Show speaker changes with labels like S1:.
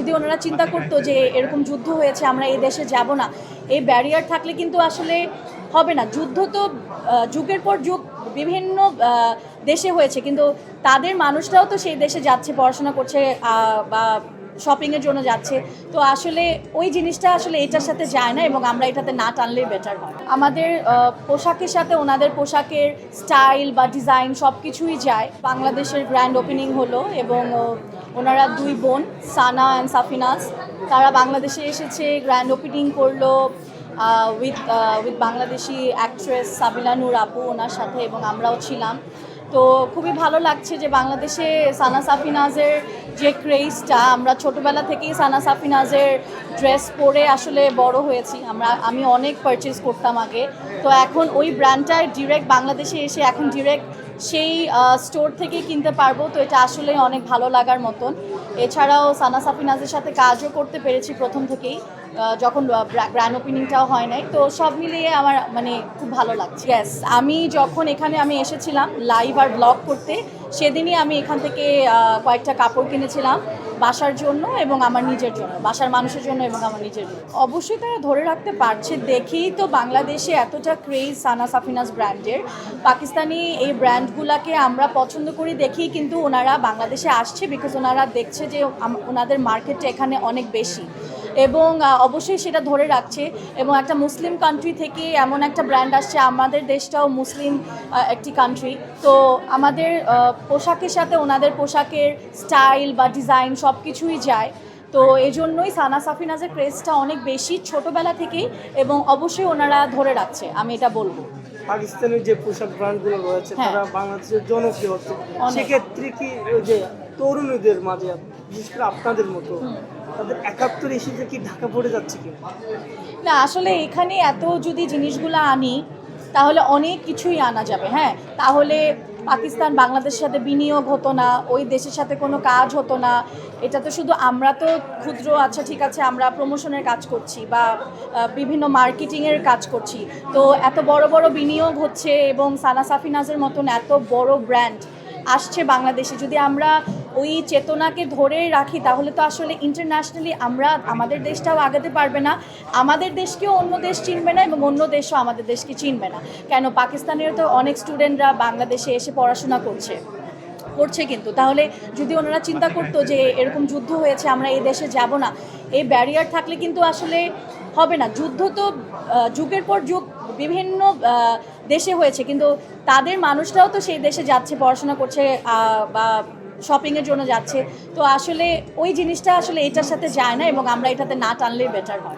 S1: যদি ওনারা চিন্তা করতো যে এরকম যুদ্ধ হয়েছে আমরা এই দেশে যাব না, এই ব্যারিয়ার থাকলে কিন্তু আসলে হবে না। যুদ্ধ তো যুগের পর যুগ বিভিন্ন দেশে হয়েছে, কিন্তু তাদের মানুষরাও তো সেই দেশে যাচ্ছে, পড়াশোনা করছে বা শপিংয়ের জন্য যাচ্ছে। তো আসলে ওই জিনিসটা আসলে এটার সাথে যায় না, এবং আমরা এটাতে না টানলেই বেটার হয়। আমাদের পোশাকের সাথে ওনাদের পোশাকের স্টাইল বা ডিজাইন সব কিছুই যায়। বাংলাদেশের গ্র্যান্ড ওপেনিং হলো, এবং ওনারা দুই বোন সানা অ্যান্ড সাফিনাজ, তারা বাংলাদেশে এসেছে, গ্র্যান্ড ওপেনিং করলো উইথ বাংলাদেশি অ্যাক্ট্রেস সাবিলা নূর আপু ওনার সাথে, এবং আমরাও ছিলাম। তো খুবই ভালো লাগছে যে বাংলাদেশে সানা সাফিনাজের যে ক্রেজটা, আমরা ছোটোবেলা থেকেই সানা সাফিনাজের ড্রেস পরে আসলে বড় হয়েছি। আমি অনেক পারচেজ করতাম আগে, তো এখন ওই ব্র্যান্ডটা ডিরেক্ট বাংলাদেশে এসে এখন ডিরেক্ট সেই স্টোর থেকেই কিনতে পারবো, তো এটা আসলে অনেক ভালো লাগার মতন। এছাড়াও সানা সাফিনাজের সাথে কাজও করতে পেরেছি প্রথম থেকেই, যখন গ্র্যান্ড ওপেনিংটাও হয় নাই। তো সব মিলিয়ে আমার মানে খুব ভালো লাগছে। ইয়েস, আমি যখন এখানে এসেছিলাম লাইভ আর ব্লগ করতে, সেদিনই আমি এখান থেকে কয়েকটা কাপড় কিনেছিলাম বাসার জন্য এবং আমার নিজের জন্য, বাসার মানুষের জন্য এবং আমার নিজের জন্য। অবশ্যই তারা ধরে রাখতে পারছে, দেখেই তো বাংলাদেশে এতটা ক্রেজ সানা সাফিনাজ ব্র্যান্ডের। পাকিস্তানি এই ব্র্যান্ডগুলোকে আমরা পছন্দ করি দেখেই কিন্তু ওনারা বাংলাদেশে আসছে, বিকজ ওনারা দেখছে যে ওনাদের মার্কেটটা এখানে অনেক বেশি, এবং অবশ্যই সেটা ধরে রাখছে। এবং একটা মুসলিম কান্ট্রি থেকে এমন একটা ব্র্যান্ড আসছে, আমাদের দেশটাও মুসলিম একটি কান্ট্রি, তো আমাদের পোশাকের সাথে ওনাদের পোশাকের স্টাইল বা ডিজাইন সব কিছুই যায়। তো এই জন্যই সানা সাফিনাজের ক্রেজটা অনেক বেশি ছোটোবেলা থেকেই, এবং অবশ্যই ওনারা ধরে রাখছে, আমি এটা বলবো।
S2: পাকিস্তানের যে পোশাক ব্র্যান্ডগুলো রয়েছে তারা বাংলাদেশের জনপ্রিয় হচ্ছে, সেক্ষেত্রে কি ওই যে তরুণীদের মাঝে বিশেষ করে আপনাদের মতো তাদের 71 এসে কি ঢাকা পড়ে যাচ্ছে কি
S1: না? আসলে এখানে এত যদি জিনিসগুলো আনি তাহলে অনেক কিছুই আনা যাবে। হ্যাঁ, তাহলে পাকিস্তান বাংলাদেশের সাথে বিনিয়োগ হতো না, ওই দেশের সাথে কোনো কাজ হতো না। এটা তো শুধু আমরা তো ক্ষুদ্র, আচ্ছা ঠিক আছে আমরা প্রমোশনের কাজ করছি বা বিভিন্ন মার্কেটিংয়ের কাজ করছি, তো এত বড় বড় বিনিয়োগ হচ্ছে এবং সানা সাফিনাজের মতন এত বড় ব্র্যান্ড আসছে বাংলাদেশে। যদি আমরা ওই চেতনাকে ধরে রাখি তাহলে তো আসলে ইন্টারন্যাশনালি আমাদের দেশটাও আগাতে পারবে না, আমাদের দেশকেও অন্য দেশ চিনবে না, এবং অন্য দেশও আমাদের দেশকে চিনবে না। কেন, পাকিস্তানের তো অনেক স্টুডেন্টরা বাংলাদেশে এসে পড়াশোনা করছে, কিন্তু তাহলে যদি ওনারা চিন্তা করতো যে এরকম যুদ্ধ হয়েছে আমরা এই দেশে যাব না, এই ব্যারিয়ার থাকলে কিন্তু আসলে হবে না। যুদ্ধ তো যুগের পর যুগ বিভিন্ন দেশে হয়েছে, কিন্তু তাদের মানুষরাও তো সেই দেশে যাচ্ছে, পড়াশোনা করছে বা শপিংয়ের জন্য যাচ্ছে। তো আসলে ওই জিনিসটা আসলে এটার সাথে যায় না, এবং আমরা এটাতে না টানলেই বেটার হয়।